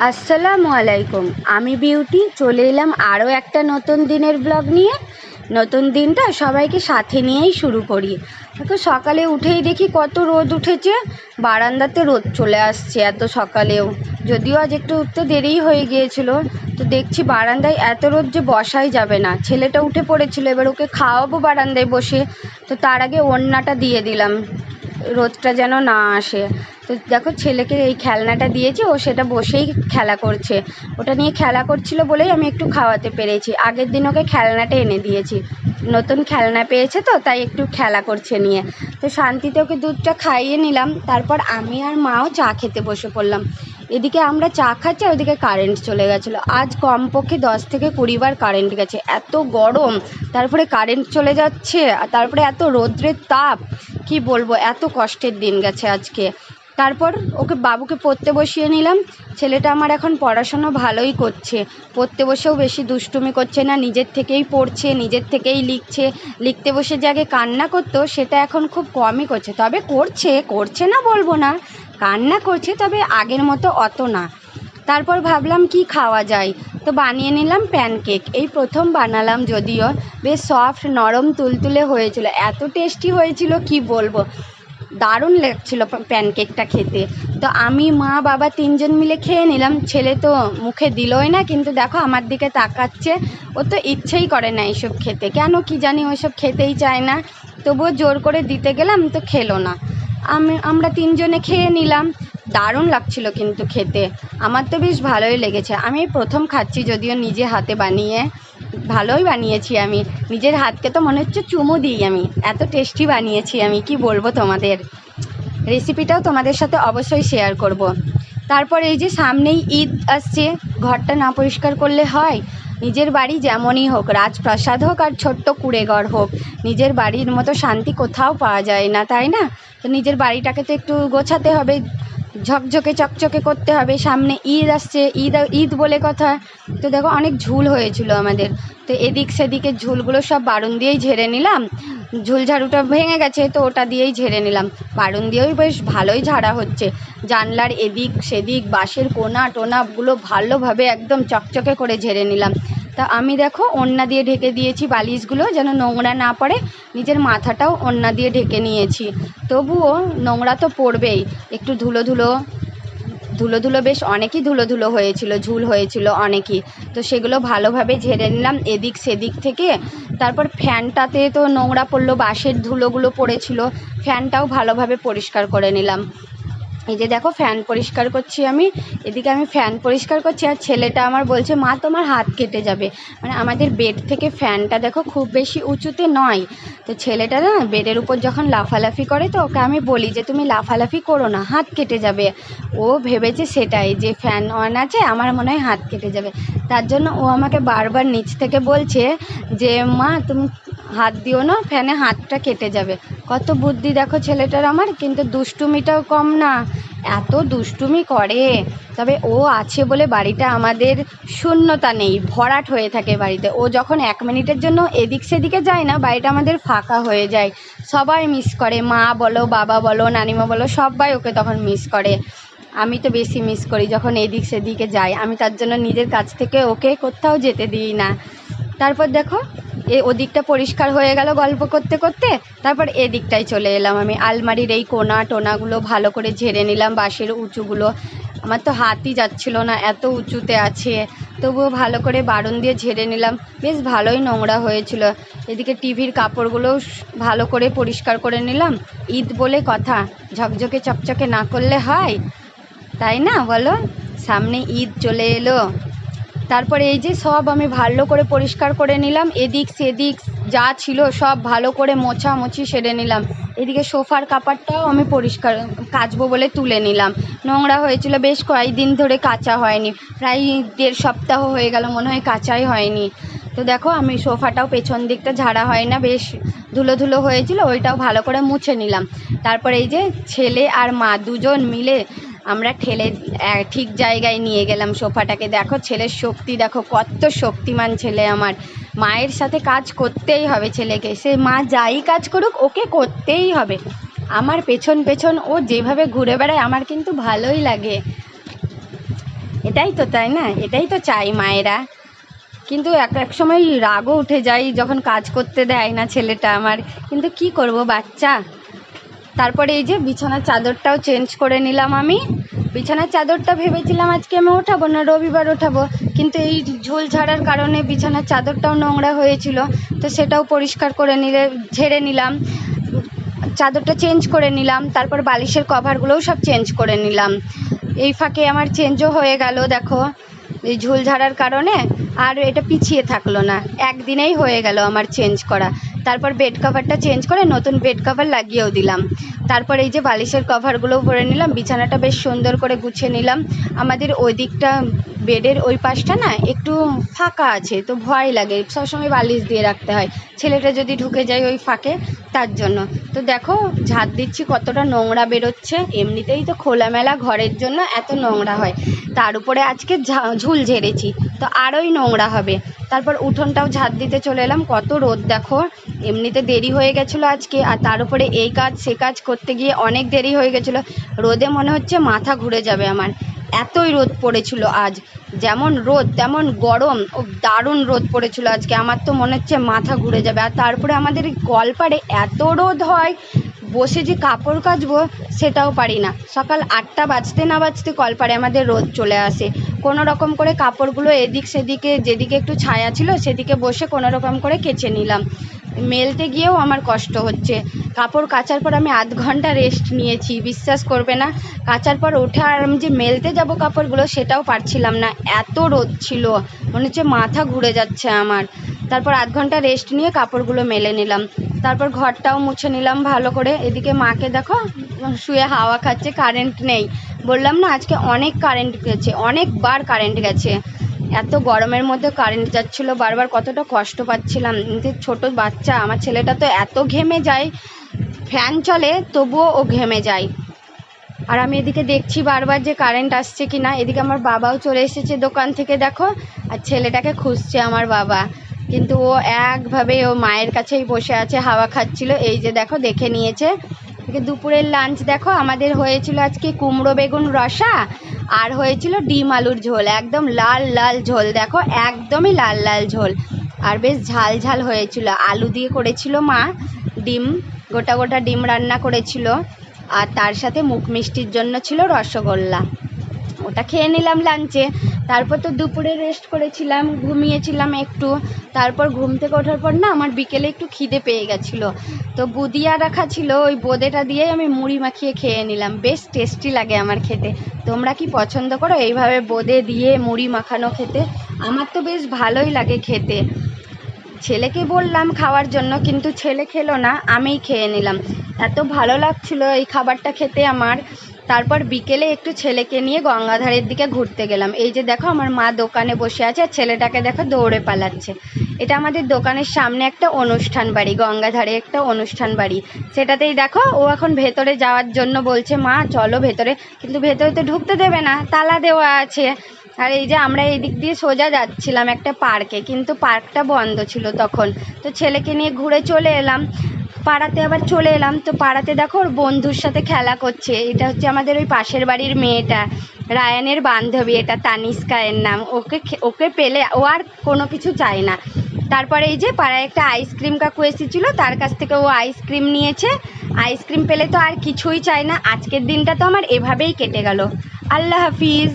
আসসালামু আলাইকুম। আমি বিউটি চলে এলাম আরও একটা নতুন দিনের ব্লগ নিয়ে। নতুন দিনটা সবাইকে সাথে নিয়েই শুরু করি। দেখো সকালে উঠেই দেখি কত রোদ উঠেছে, বারান্দাতে রোদ চলে আসছে এত সকালেও। যদিও আজ একটু উঠতে দেরিই হয়ে গিয়েছিল, তো দেখছি বারান্দায় এত রোদ যে বসাই যাবে না। ছেলেটা উঠে পড়েছিল, এবার ওকে খাওয়াবো বারান্দায় বসে, তো তার আগে ওড়নাটা দিয়ে দিলাম রোদটা যেন না আসে। তো দেখো ছেলেকে এই খেলনাটা দিয়েছি, ও সেটা বসেই খেলা করছে। ওটা নিয়ে খেলা করছিল বলেই আমি একটু খাওয়াতে পেরেছি। আগের দিন ওকে খেলনাটা এনে দিয়েছি, নতুন খেলনা পেয়েছে তো তাই একটু খেলা করছে নিয়ে। তো শান্তিতে ওকে দুধটা খাইয়ে নিলাম, তারপর আমি আর মাও চা খেতে বসে পড়লাম। এদিকে আমরা চা খাচ্ছি, ওদিকে কারেন্ট চলে গেছিলো। আজ কমপক্ষে 10 থেকে 20 বার কারেন্ট গেছে, এত গরম, তারপরে কারেন্ট চলে যাচ্ছে, আর তারপরে এত রৌদ্রের তাপ, কি বলবো, এত কষ্টের দিন গেছে আজকে। তারপর ওকে বাবুকে পড়তে বসিয়ে নিলাম। ছেলেটা আমার এখন পড়াশোনা ভালোই করছে, পড়তে বসেও বেশি দুষ্টুমি করছে না, নিজের থেকেই পড়ছে, নিজের থেকেই লিখছে। লিখতে বসে যে আগে কান্না করতো সেটা এখন খুব কমই করছে, তবে করছে না বলবো না, কান্না করছে, তবে আগের মতো অত না। তারপর ভাবলাম কি খাওয়া যায়, তো বানিয়ে নিলাম প্যানকেক। এই প্রথম বানালাম, যদিও বেশ সফট নরম তুলতুলে হয়েছিল, এত টেস্টি হয়েছিল কি বলবো, দারুণ লাগছিল প্যানকেকটা খেতে। তো আমি মা বাবা 3জন মিলে খেয়ে নিলাম। ছেলে তো মুখে দিলই না, কিন্তু দেখো আমার দিকে তাকাচ্ছে। ও তো ইচ্ছেই করে না এইসব খেতে, কেন কি জানি, ওইসব খেতেই চায় না। তবুও জোর করে দিতে গেলাম তো খেলো না। আমরা 3জনে খেয়ে নিলাম। দারুণ লাগছিল কিন্তু খেতে, আমার তো বেশ ভালোই লেগেছে। আমি প্রথম খাচ্ছি, যদিও নিজে হাতে বানিয়ে, ভালোই বানিয়েছি আমি। নিজের হাতকে তো মনে হচ্ছে চুমু দিই আমি, এত টেস্টি বানিয়েছি আমি, কি বলবো তোমাদের। রেসিপিটাও তোমাদের সাথে অবশ্যই শেয়ার করব। তারপর এই যে সামনেই ঈদ আসছে, ঘরটা না পরিষ্কার করলে হয়? নিজের বাড়ি যেমনই হোক, রাজপ্রাসাদ হোক আর ছোট্ট কুঁড়েঘর হোক, নিজের বাড়ির মতো শান্তি কোথাও পাওয়া যায় না, তাই না? তো নিজের বাড়িটাকে তো একটু গোছাতে হবে, ঝকঝকে চকচকে করতে হবে। সামনে ঈদ আসছে, ঈদ বলে কথা। তো দেখো অনেক ঝুল হয়েছিল আমাদের, তো এদিক সেদিকে ঝুলগুলো সব বারুন দিয়েই ঝেড়ে নিলাম। ঝুল ঝাড়ুটা ভেঙে গেছে, তো ওটা দিয়েই ঝেড়ে নিলাম। বারুন দিয়েই বেশ ভালোই ঝাড়া হচ্ছে। জানলার এদিক সেদিক বাঁশের কোনা টোনাগুলো ভালোভাবে একদম চকচকে করে ঝেড়ে নিলাম। তা আমি দেখো ওড়না দিয়ে ঢেকে দিয়েছি বালিশগুলো, যেন নোংরা না পড়ে। নিজের মাথাটাও ওড়না দিয়ে ঢেকে নিয়েছি, তবুও নোংরা তো পড়বেই। একটু ধুলো ধুলো বেশ অনেকই ধুলো হয়েছিল, ঝুল হয়েছিল অনেকই। তো সেগুলো ভালোভাবে ঝেড়ে নিলাম এদিক সেদিক থেকে। তারপর ফ্যানটাতে তো নোংরা পড়লো, বাঁশের ধুলোগুলো পড়েছিল, ফ্যানটাও ভালোভাবে পরিষ্কার করে নিলাম। এই যে দেখো ফ্যান পরিষ্কার করছি আমি, এদিকে আমি ফ্যান পরিষ্কার করছি, আর ছেলেটা আমার বলছে মা তোমার হাত কেটে যাবে। মানে আমাদের বেড থেকে ফ্যানটা দেখো খুব বেশি উঁচুতে নয়। তো ছেলেটা না বেডের উপর যখন লাফালাফি করে, তো ওকে আমি বলি যে তুমি লাফালাফি করো না, হাত কেটে যাবে। ও ভেবেছে সেটাই, যে ফ্যান অন আছে, আমার মনে হয় হাত কেটে যাবে। তার জন্য ও আমাকে বারবার নিচ থেকে বলছে যে মা তুমি হাত দিও না, ফ্যানে হাতটা কেটে যাবে। কত বুদ্ধি দেখো ছেলেটার আমার, কিন্তু দুষ্টুমিটাও কম না, এত দুষ্টুমি করে। তবে ও আছে বলে বাড়িটা আমাদের শূন্যতা নেই, ভরাট হয়ে থাকে বাড়িতে। ও যখন 1 মিনিটের জন্য এদিক সেদিকে যায় না, বাড়িটা আমাদের ফাঁকা হয়ে যায়। সবাই মিস করে, মা বলো বাবা বলো নানিমা বলো, সবাই ওকে তখন মিস করে। আমি তো বেশি মিস করি যখন এদিক সেদিকে যাই, আমি তার জন্য নিজের কাছ থেকে ওকে কোথাও যেতে দিই না। তারপর দেখো ওদিকটা পরিষ্কার হয়ে গেল গল্প করতে করতে। তারপর এদিকটায় চলে এলাম আমি, আলমারির এই কোনা টোনাগুলো ভালো করে ঝেড়ে নিলাম, বাঁশের উঁচুগুলো। আমার তো হাতই যাচ্ছিল না, এত উঁচুতে আছে, তবুও ভালো করে বারুন দিয়ে ঝেড়ে নিলাম। বেশ ভালোই নোংরা হয়েছিল। এদিকে টিভির কাপড়গুলোও ভালো করে পরিষ্কার করে নিলাম। ঈদ বলে কথা, ঝকঝকে চকচকে না করলে হয়, তাই না বলো? সামনে ঈদ চলে এলো। তারপরে এই যে সব আমি ভালো করে পরিষ্কার করে নিলাম, এদিক সেদিক যা ছিল সব ভালো করে মোছামুছি সেরে নিলাম। এদিকে সোফার কাপড়টাও আমি পরিষ্কার কাচবো বলে তুলে নিলাম, নোংরা হয়েছিল, বেশ কয়েকদিন ধরে কাচা হয়নি, প্রায় 1.5 সপ্তাহ হয়ে গেল মনে হয় কাচাই হয়নি। তো দেখো আমি সোফাটাও পেছন দিকটা ঝাড়া হয় না, বেশ ধুলো হয়েছিল, ওইটাও ভালো করে মুছে নিলাম। তারপরে এই যে ছেলে আর মা দুজন মিলে আমরা ঠেলে ঠিক জায়গায় নিয়ে গেলাম সোফাটাকে। দেখো ছেলের শক্তি দেখো, কত শক্তিমান ছেলে আমার। মায়ের সাথে কাজ করতেই হবে ছেলেকে, সে মা যাই কাজ করুক ওকে করতেই হবে। আমার পেছন পেছন ও যেভাবে ঘুরে বেড়ায় আমার কিন্তু ভালোই লাগে। এটা এটাই তো, তাই না? এটাই তো চাই মায়েরা। কিন্তু এক এক সময় রাগও উঠে যায় যখন কাজ করতে দেয় না ছেলেটা আমার, কিন্তু কি করব, বাচ্চা। তারপরে এই যে বিছানার চাদরটাও চেঞ্জ করে নিলাম আমি। বিছানার চাদরটা ভেবেছিলাম আজকে আমি ওঠাবো না, রবিবার ওঠাবো, কিন্তু এই ঝোল ঝাড়ার কারণে বিছানার চাদরটাও নোংরা হয়েছিল, তো সেটাও পরিষ্কার করে ঝেড়ে নিলাম, চাদরটা চেঞ্জ করে নিলাম। তারপর বালিশের কভারগুলোও সব চেঞ্জ করে নিলাম। এই ফাঁকে আমার চেঞ্জও হয়ে গেল, দেখো এই ঝোল ঝাড়ার কারণে আর এটা পিছিয়ে থাকলো না, একদিনেই হয়ে গেল আমার চেঞ্জ করা। তারপর বেড কভারটা চেঞ্জ করে নতুন বেড কভার লাগিয়েও দিলাম। তারপর এই যে বালিশের কভারগুলোও ভরে নিলাম, বিছানাটা বেশ সুন্দর করে গুছিয়ে নিলাম। আমাদের ওই দিকটা বেডের ওই পাশটা না একটু ফাঁকা আছে, তো ভয় লাগে, সবসময় বালিশ দিয়ে রাখতে হয়, ছেলেটা যদি ঢুকে যায় ওই ফাঁকে, তার জন্য। তো দেখো ঝাড় দিচ্ছি, কতটা নোংরা বেরোচ্ছে। এমনিতেই তো খোলামেলা ঘরের জন্য এত নোংরা হয়, তার উপরে আজকে ঝুল ঝেড়েছি, তো আরোই নোংরা হবে। তারপর উঠোনটাও ঝাড় দিতে চলে এলাম, কত রোদ দেখো। এমনিতে দেরি হয়ে গেছিলো আজকে, আর তার উপরে এই কাজ সে কাজ করতে গিয়ে অনেক দেরি হয়ে গেছিলো। রোদে মনে হচ্ছে মাথা ঘুরে যাবে আমার, এতই রোদ পড়েছিল আজ। যেমন রোদ তেমন গরম, ও দারুণ রোদ পড়েছিল আজকে, আমার তো মনে হচ্ছে মাথা ঘুরে যাবে। আর তারপরে আমাদের কলপাড়ে এত রোদ হয়, বসে যে কাপড় কাচবো সেটাও পারি না। সকাল 8টা বাজতে না বাজতে কলপাড়ে আমাদের রোদ চলে আসে। কোনো রকম করে কাপড়গুলো এদিক সেদিকে, যেদিকে একটু ছায়া ছিল সেদিকে বসে কোনো রকম করে কেচে নিলাম। মেলতে গিয়েও আমার কষ্ট হচ্ছে। কাপড় কাচার পর আমি আধ ঘন্টা রেস্ট নিয়েছি, বিশ্বাস করবে না। কাচার পর উঠে আর আমি যে মেলতে যাব কাপড়গুলো সেটাও পারছিলাম না, এত রোদ ছিল, মনে হচ্ছে মাথা ঘুরে যাচ্ছে আমার। তারপর আধ ঘন্টা রেস্ট নিয়ে কাপড়গুলো মেলে নিলাম। তারপর ঘরটাও মুছে নিলাম ভালো করে। এদিকে মাকে দেখো শুয়ে হাওয়া খাচ্ছে, কারেন্ট নেই। বললাম না আজকে অনেক কারেন্ট গেছে, অনেকবার কারেন্ট গেছে। এত গরমের মধ্যে কারেন্ট যাচ্ছিলো বারবার, কতটা কষ্ট পাচ্ছিলাম। কিন্তু ছোট বাচ্চা, আমার ছেলেটা তো এত ঘেমে যায়, ফ্যান চলে তবুও ও ঘেমে যায়। আর আমি এদিকে দেখছি বারবার যে কারেন্ট আসছে কি না। এদিকে আমার বাবাও চলে এসেছে দোকান থেকে দেখো, আর ছেলেটাকে খুঁজছে আমার বাবা, কিন্তু ও একভাবে ও মায়ের কাছেই বসে আছে, হাওয়া খাচ্ছিল। এই যে দেখো দেখে নিয়েছে। দুপুরের লাঞ্চ দেখো আমাদের হয়েছিল আজকে কুমড়ো বেগুন রসা, আর হয়েছিল ডিম আলুর ঝোল, একদম লাল লাল ঝোল, দেখো একদমই লাল লাল ঝোল, আর বেশ ঝাল ঝাল হয়েছিল। আলু দিয়ে করেছিল মা, ডিম গোটা গোটা ডিম রান্না করেছিল, আর তার সাথে মুখ মিষ্টির জন্য ছিল রসগোল্লা, ওটা খেয়ে নিলাম লাঞ্চে। তারপর তো দুপুরে রেস্ট করেছিলাম, ঘুমিয়েছিলাম একটু। তারপর ঘুম থেকে ওঠার পর না আমার বিকেলে একটু খিদে পেয়ে গেছিলো, তো বুদিয়া রাখা ছিল, ওই বোঁদেটা দিয়ে আমি মুড়ি মাখিয়ে খেয়ে নিলাম, বেশ টেস্টি লাগে আমার খেতে। তোমরা কি পছন্দ করো এইভাবে বোঁদে দিয়ে মুড়ি মাখানো খেতে? আমার তো বেশ ভালোই লাগে খেতে। ছেলেকে বললাম খাওয়ার জন্য, কিন্তু ছেলে খেলো না, আমিই খেয়ে নিলাম, এত ভালো লাগছিল এই খাবারটা খেতে আমার। তারপর বিকেলে একটু ছেলেকে নিয়ে গঙ্গাধারের দিকে ঘুরতে গেলাম। এই যে দেখো আমার মা দোকানে বসে আছে, আর ছেলেটাকে দেখো দৌড়ে পালাচ্ছে। এটা আমাদের দোকানের সামনে একটা অনুষ্ঠান বাড়ি, গঙ্গাধারে একটা অনুষ্ঠান বাড়ি, সেটাতেই দেখো ও এখন ভেতরে যাওয়ার জন্য বলছে, মা চলো ভেতরে, কিন্তু ভেতরে তো ঢুকতে দেবে না, তালা দেওয়া আছে। আর এই যে আমরা এই দিক দিয়ে সোজা যাচ্ছিলাম একটা পার্কে, কিন্তু পার্কটা বন্ধ ছিল তখন, তো ছেলেকে নিয়ে ঘুরে চলে এলাম পাড়াতে। আবার চলে এলাম তো পাড়াতে দেখো ওর বন্ধুর সাথে খেলা করছে। এটা হচ্ছে আমাদের ওই পাশের বাড়ির মেয়েটা, রায়ানের বান্ধবী, এটা তানিস্কা এর নাম। ওকে পেলে ও আর কোনো কিছু চায় না। তারপরে এই যে পাড়ায় একটা আইসক্রিম কাকু এসেছিল, তার কাছ থেকে ও আইসক্রিম নিয়েছে। আইসক্রিম পেলে তো আর কিছুই চায় না। আজকের দিনটা তো আমার এভাবেই কেটে গেল। আল্লাহ হাফিজ।